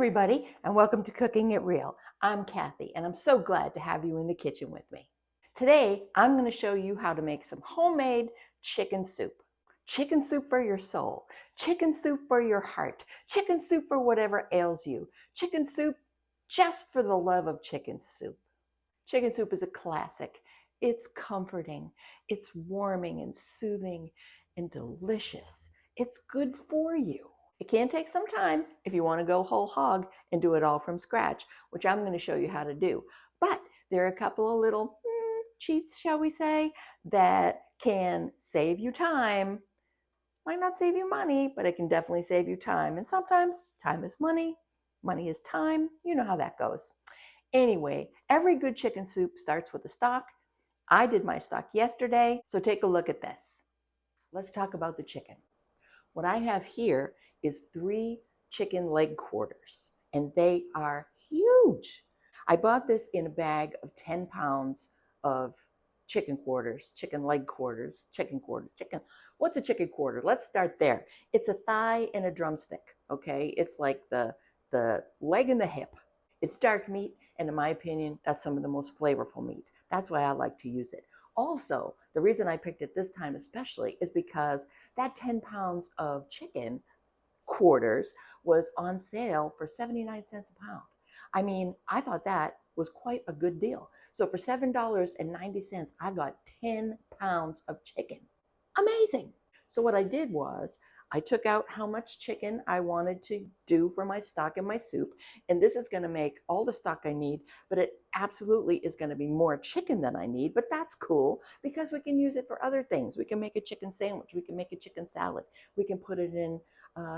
everybody, and welcome to Cooking It Real. I'm Kathy, and I'm so glad to have you in the kitchen with me. Today, I'm going to show you how to make some homemade chicken soup. Chicken soup for your soul, chicken soup for your heart, chicken soup for whatever ails you, chicken soup just for the love of chicken soup. Chicken soup is a classic. It's comforting, it's warming and soothing and delicious. It's good for you. It can take some time if you want to go whole hog and do it all from scratch, which I'm going to show you how to do. But there are a couple of little cheats, shall we say, that can save you time. Might not save you money, but it can definitely save you time. And sometimes time is money, money is time. You know how that goes. Anyway, every good chicken soup starts with a stock. I did my stock yesterday, so take a look at this. Let's talk about the chicken. What I have here is 3 chicken leg quarters, and they are huge. I bought this in a bag of 10 pounds of chicken quarters, chicken leg quarters, chicken. What's a chicken quarter? Let's start there. It's a thigh and a drumstick, okay? It's like the leg and the hip. It's dark meat, and in my opinion, that's some of the most flavorful meat. That's why I like to use it. Also, the reason I picked it this time especially is because that 10 pounds of chicken quarters was on sale for 79 cents a pound. I mean, I thought that was quite a good deal. So for $7.90, I got 10 pounds of chicken. Amazing. So what I did was I took out how much chicken I wanted to do for my stock and my soup. And this is going to make all the stock I need, but it absolutely is going to be more chicken than I need. But that's cool because we can use it for other things. We can make a chicken sandwich. We can make a chicken salad. We can put it in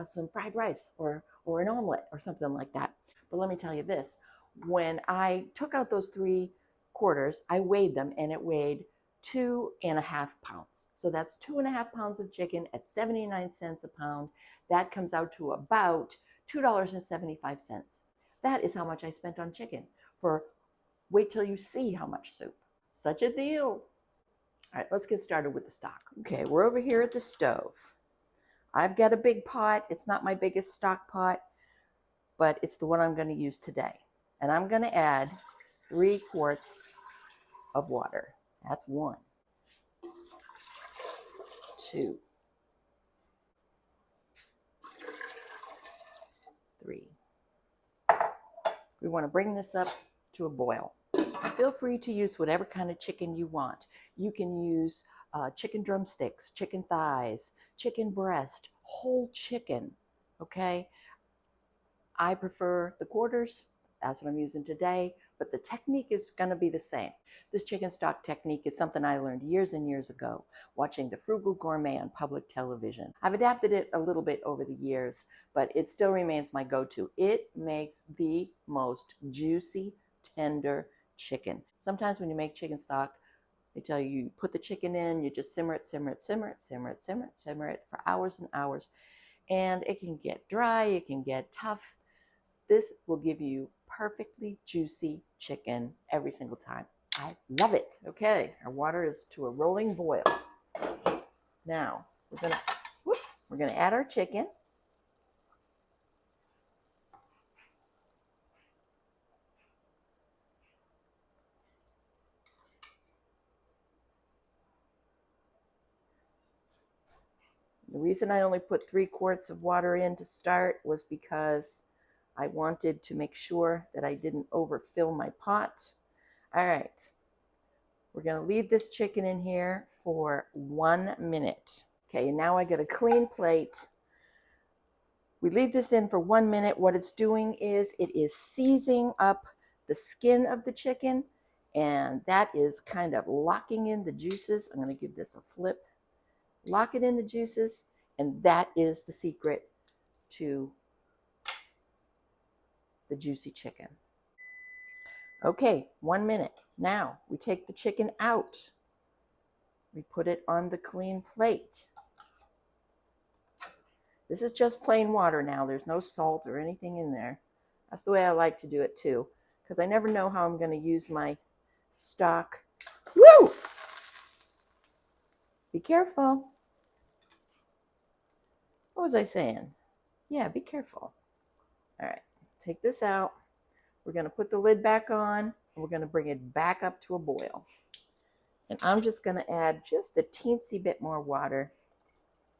some fried rice or an omelet or something like that. But let me tell you this. When I took out those 3 quarters, I weighed them and it weighed 2.5 pounds. So that's 2.5 pounds of chicken at 79 cents a pound. That comes out to about $2.75. That is how much I spent on chicken for wait till you see how much soup. Such a deal. All right, let's get started with the stock. Okay, we're over here at the stove. I've got a big pot. It's not my biggest stock pot, but it's the one I'm going to use today. And I'm going to add 3 quarts of water. That's 1, 2, 3. We want to bring this up to a boil. Feel free to use whatever kind of chicken you want. You can use chicken drumsticks, chicken thighs, chicken breast, whole chicken, okay? I prefer the quarters. That's what I'm using today, but the technique is going to be the same. This chicken stock technique is something I learned years and years ago watching The Frugal Gourmet on public television. I've adapted it a little bit over the years, but it still remains my go-to. It makes the most juicy, tender chicken. Sometimes when you make chicken stock, they tell you you put the chicken in, you just simmer it for hours and hours, and it can get dry, it can get tough. This will give you perfectly juicy chicken every single time. I love it. Okay, our water is to a rolling boil. Now, we're gonna add our chicken. The reason I only put 3 quarts of water in to start was because I wanted to make sure that I didn't overfill my pot. All right, we're gonna leave this chicken in here for 1 minute. Okay, and now I get a clean plate. We leave this in for 1 minute. What it's doing is it is seizing up the skin of the chicken, and that is kind of locking in the juices. I'm gonna give this a flip. Lock it in the juices, and that is the secret to the juicy chicken. Okay, 1 minute. Now we take the chicken out. We put it on the clean plate. This is just plain water now. There's no salt or anything in there. That's the way I like to do it too, because I never know how I'm going to use my stock. Woo! Be careful. What was I saying? Yeah, be careful. All right, take this out. We're going to put the lid back on, and we're going to bring it back up to a boil. And I'm just going to add just a teensy bit more water,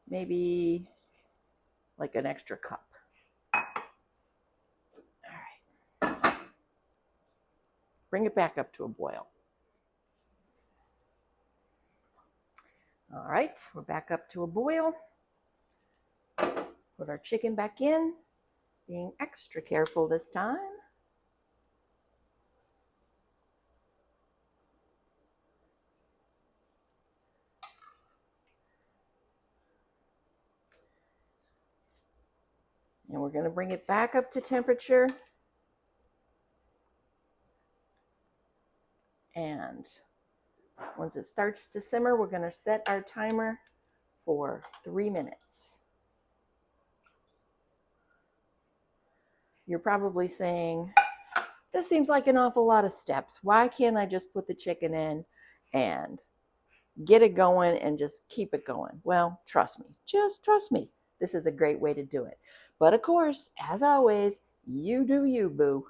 maybe like an extra cup. All right. Bring it back up to a boil. All right, we're back up to a boil. Put our chicken back in, being extra careful this time. And we're going to bring it back up to temperature. And once it starts to simmer, we're going to set our timer for 3 minutes. You're probably saying, this seems like an awful lot of steps. Why can't I just put the chicken in and get it going and just keep it going? Well, trust me. Just trust me. This is a great way to do it. But of course, as always, you do you, boo.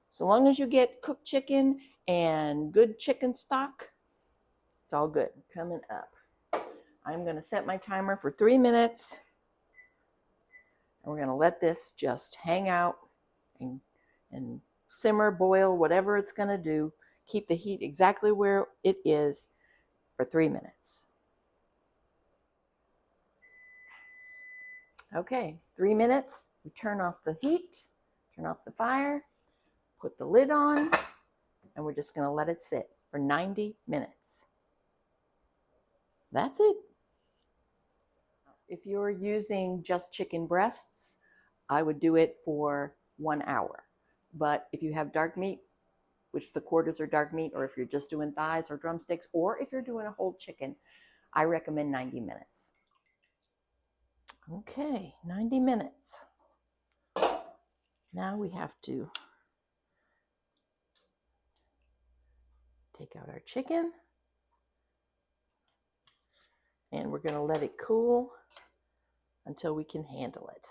So long as you get cooked chicken and good chicken stock, it's all good. Coming up, I'm going to set my timer for 3 minutes. And we're going to let this just hang out and simmer, boil, whatever it's going to do. Keep the heat exactly where it is for 3 minutes. Okay, 3 minutes. We turn off the heat, turn off the fire, put the lid on, and we're just going to let it sit for 90 minutes. That's it. If you're using just chicken breasts, I would do it for 1 hour. But if you have dark meat, which the quarters are dark meat, or if you're just doing thighs or drumsticks, or if you're doing a whole chicken, I recommend 90 minutes. Okay, 90 minutes. Now we have to take out our chicken, and we're going to let it cool until we can handle it.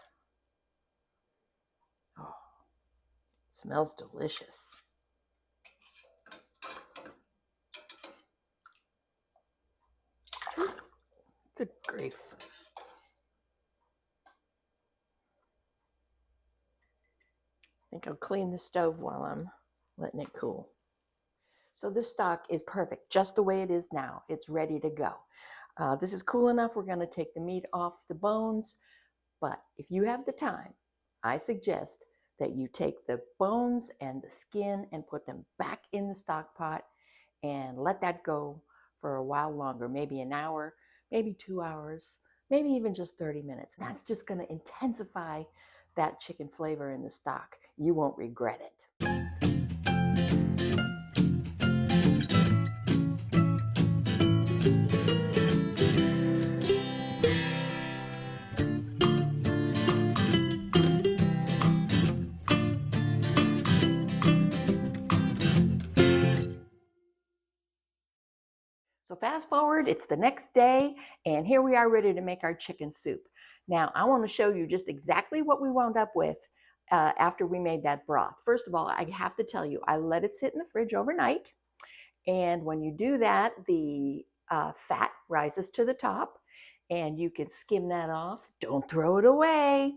Oh, it smells delicious. Good grief. I think I'll clean the stove while I'm letting it cool. So this stock is perfect, just the way it is now. It's ready to go. This is cool enough. We're going to take the meat off the bones. But if you have the time, I suggest that you take the bones and the skin and put them back in the stock pot and let that go for a while longer, maybe an hour, maybe 2 hours, maybe even just 30 minutes. That's just going to intensify that chicken flavor in the stock. You won't regret it. So fast forward, it's the next day, and here we are ready to make our chicken soup. Now, I want to show you just exactly what we wound up with after we made that broth. First of all, I have to tell you, I let it sit in the fridge overnight, and when you do that, the fat rises to the top, and you can skim that off. Don't throw it away.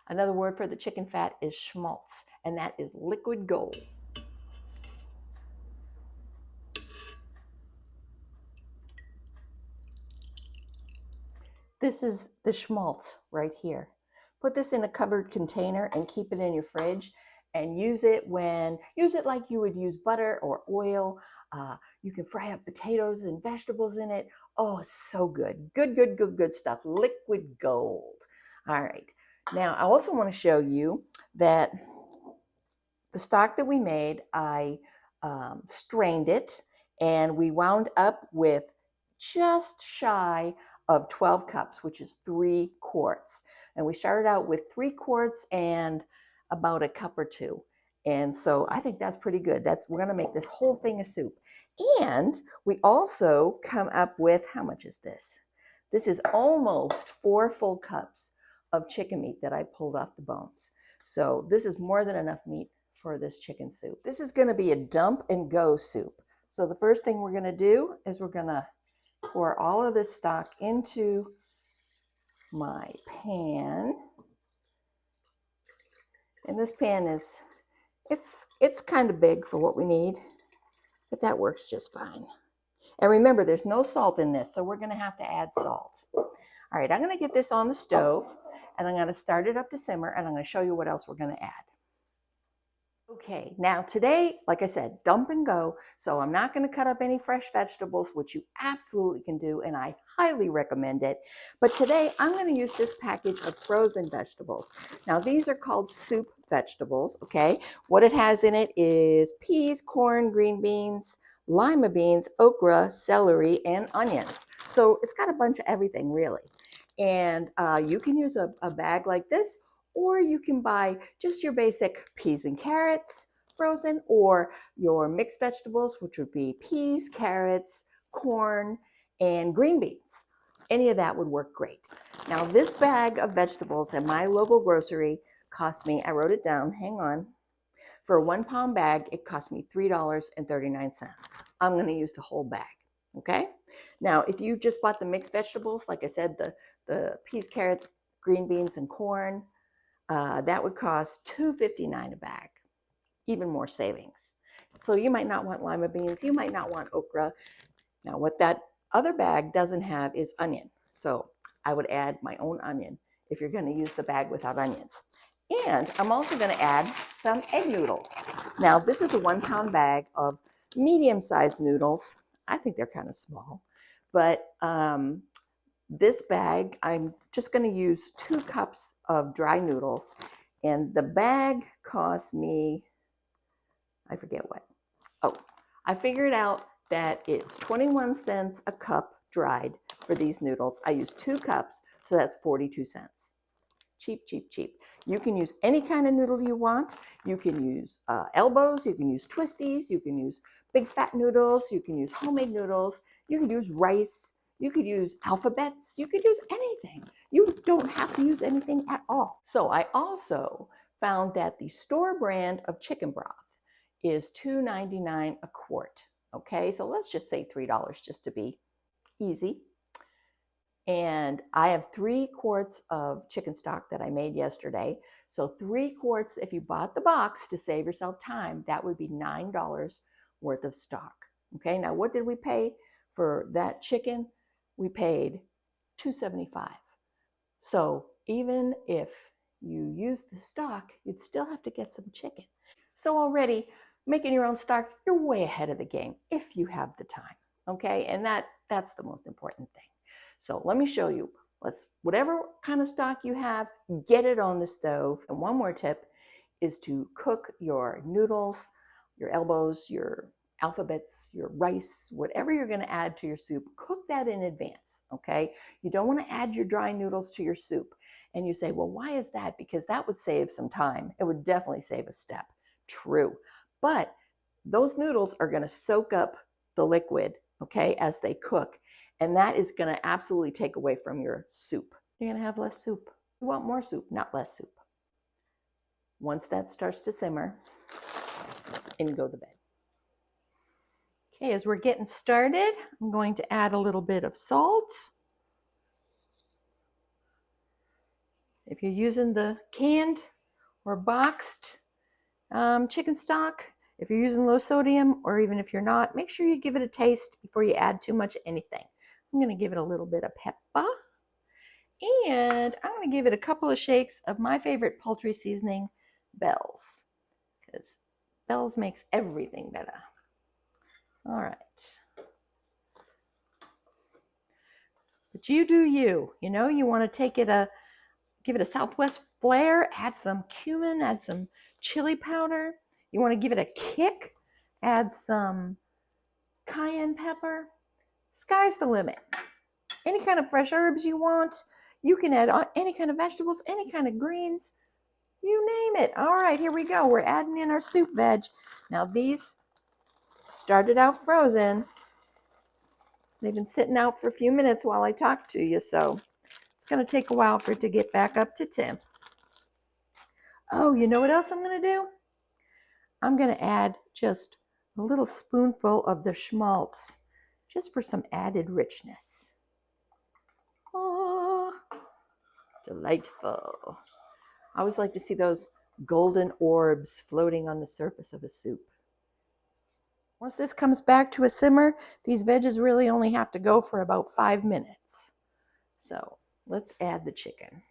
Another word for the chicken fat is schmaltz, and that is liquid gold. This is the schmaltz right here. Put this in a covered container and keep it in your fridge, and use it like you would use butter or oil. You can fry up potatoes and vegetables in it. Oh, it's so good. Good stuff. Liquid gold. All right. Now, I also want to show you that the stock that we made, I strained it, and we wound up with just shy of 12 cups, which is 3 quarts. And we started out with 3 quarts and about a cup or 2. And so I think that's pretty good. We're gonna make this whole thing a soup. And we also come up with, how much is this? This is almost 4 full cups of chicken meat that I pulled off the bones. So this is more than enough meat for this chicken soup. This is going to be a dump and go soup. So the first thing we're going to do is we're going to pour all of this stock into my pan. And this pan is, it's kind of big for what we need, but that works just fine. And remember, there's no salt in this, so we're going to have to add salt. All right, I'm going to get this on the stove, and I'm going to start it up to simmer, and I'm going to show you what else we're going to add. Okay, now today, like I said, dump and go, so I'm not going to cut up any fresh vegetables, which you absolutely can do, and I highly recommend it. But today, I'm going to use this package of frozen vegetables. Now, these are called soup vegetables, okay? What it has in it is peas, corn, green beans, lima beans, okra, celery, and onions. So it's got a bunch of everything, really. And you can use a bag like this, or you can buy just your basic peas and carrots frozen, or your mixed vegetables, which would be peas, carrots, corn, and green beans. Any of that would work great. Now, this bag of vegetables at my local grocery cost me, I wrote it down, hang on. For a 1 pound bag, it cost me $3.39. I'm going to use the whole bag, okay? Now, if you just bought the mixed vegetables, like I said, the peas, carrots, green beans, and corn, that would cost $2.59 a bag, even more savings. So you might not want lima beans, you might not want okra. Now, what that other bag doesn't have is onion. So I would add my own onion if you're going to use the bag without onions. And I'm also going to add some egg noodles. Now, this is a 1 pound bag of medium-sized noodles. I think they're kind of small, but this bag, I'm just going to use 2 cups of dry noodles, and the bag cost me, I forget what. Oh, I figured out that it's 21 cents a cup dried for these noodles. I use 2 cups, so that's 42 cents. Cheap, cheap, cheap. You can use any kind of noodle you want. You can use elbows, you can use twisties, you can use big fat noodles, you can use homemade noodles, you can use rice, you could use alphabets, you could use anything. You don't have to use anything at all. So I also found that the store brand of chicken broth is $2.99 a quart. Okay, so let's just say $3 just to be easy. And I have 3 quarts of chicken stock that I made yesterday. So 3 quarts, if you bought the box to save yourself time, that would be $9 worth of stock. Okay, now what did we pay for that chicken? We paid $2.75. So even if you use the stock, you'd still have to get some chicken. So already making your own stock, you're way ahead of the game if you have the time. Okay, and that's the most important thing. So let me show you. Whatever kind of stock you have, get it on the stove. And one more tip is to cook your noodles, your elbows, your alphabets, your rice, whatever you're going to add to your soup, cook that in advance, okay? You don't want to add your dry noodles to your soup. And you say, well, why is that? Because that would save some time. It would definitely save a step. True. But those noodles are going to soak up the liquid, okay, as they cook. And that is going to absolutely take away from your soup. You're going to have less soup. You want more soup, not less soup. Once that starts to simmer, in go the bed. Okay, as we're getting started, I'm going to add a little bit of salt. If you're using the canned or boxed chicken stock, if you're using low sodium, or even if you're not, make sure you give it a taste before you add too much anything. I'm going to give it a little bit of pepper, and I'm going to give it a couple of shakes of my favorite poultry seasoning, Bell's, because Bell's makes everything better. All right. But you do you. You know, you want to give it a Southwest flair, add some cumin, add some chili powder. You want to give it a kick, add some cayenne pepper. Sky's the limit. Any kind of fresh herbs you want. You can add any kind of vegetables, any kind of greens, you name it. All right, here we go. We're adding in our soup veg. Now these started out frozen. They've been sitting out for a few minutes while I talk to you, so it's going to take a while for it to get back up to temp. Oh, you know what else I'm going to do? I'm going to add just a little spoonful of the schmaltz, just for some added richness. Oh, delightful. I always like to see those golden orbs floating on the surface of a soup. Once this comes back to a simmer, these veggies really only have to go for about 5 minutes. So let's add the chicken.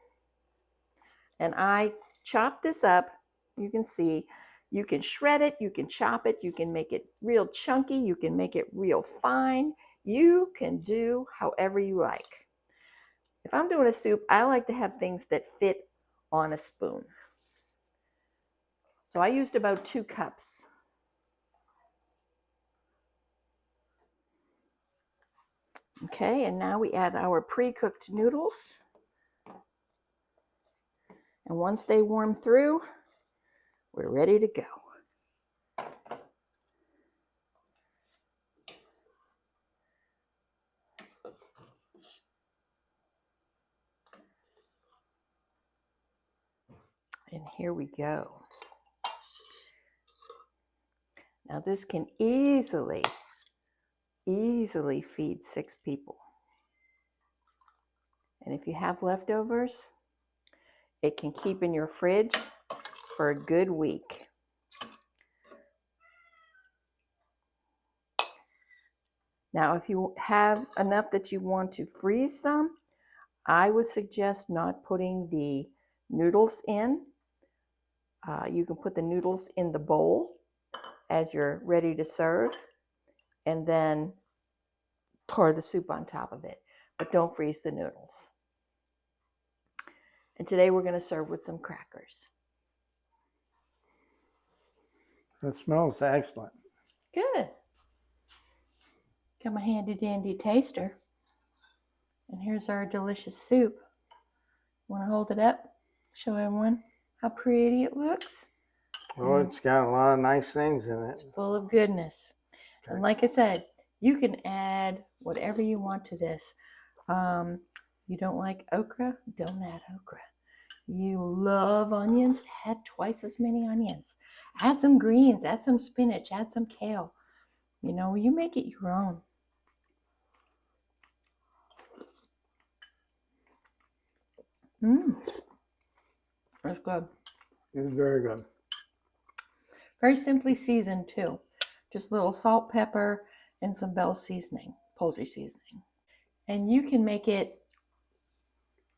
And I chop this up. You can see, you can shred it, you can chop it, you can make it real chunky, you can make it real fine. You can do however you like. If I'm doing a soup, I like to have things that fit on a spoon. So I used about 2 cups. Okay, and now we add our pre-cooked noodles. And once they warm through, we're ready to go. And here we go. Now this can easily feed 6 people. And if you have leftovers, it can keep in your fridge for a good week. Now, if you have enough that you want to freeze some, I would suggest not putting the noodles in. You can put the noodles in the bowl as you're ready to serve, and then pour the soup on top of it. But don't freeze the noodles. And today we're going to serve with some crackers. That smells excellent. Good. Got my handy dandy taster. And here's our delicious soup. Want to hold it up? Show everyone how pretty it looks. Well, it's got a lot of nice things in it. It's full of goodness. Okay. And like I said, you can add whatever you want to this. You don't like okra? Don't add okra. You love onions? Add twice as many onions. Add some greens, add some spinach, add some kale. You know, you make it your own. That's good. It's very good. Very simply seasoned too. Just a little salt, pepper, and some Bell's seasoning, poultry seasoning. And you can make it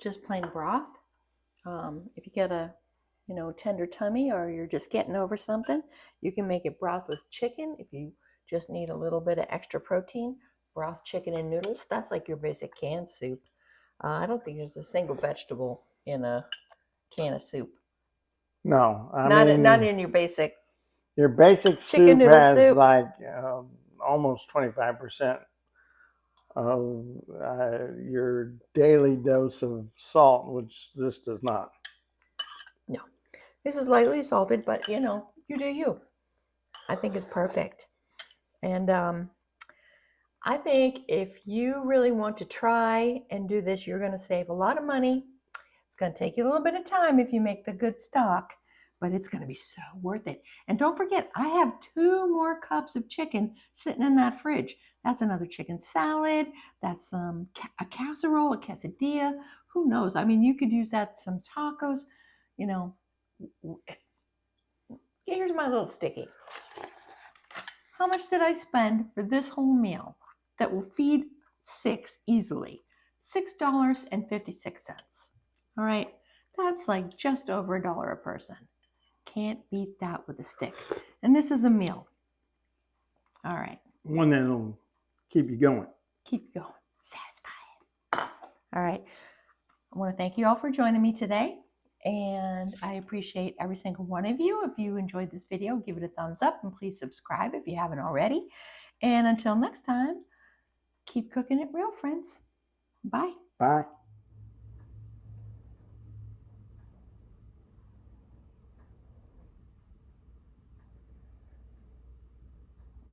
just plain broth. If you get a, tender tummy, or you're just getting over something, you can make it broth with chicken. If you just need a little bit of extra protein, broth, chicken, and noodles. That's like your basic canned soup. I don't think there's a single vegetable in a can of soup. No, not in your basic. Your basic soup has like almost 25% of your daily dose of salt, which this does not. No, this is lightly salted, but you do you. I think it's perfect. And I think if you really want to try and do this, you're going to save a lot of money. It's going to take you a little bit of time if you make the good stock, but it's going to be so worth it. And don't forget, I have 2 more cups of chicken sitting in that fridge. That's another chicken salad. That's a casserole, a quesadilla. Who knows? I mean, you could use that some tacos. Here's my little sticky. How much did I spend for this whole meal that will feed 6 easily? $6.56. All right, that's like just over $1 a person. Can't beat that with a stick. And this is a meal. All right. One that'll keep you going. Keep you going. Satisfying. All right. I want to thank you all for joining me today. And I appreciate every single one of you. If you enjoyed this video, give it a thumbs up, and please subscribe if you haven't already. And until next time, keep cooking it real, friends. Bye. Bye.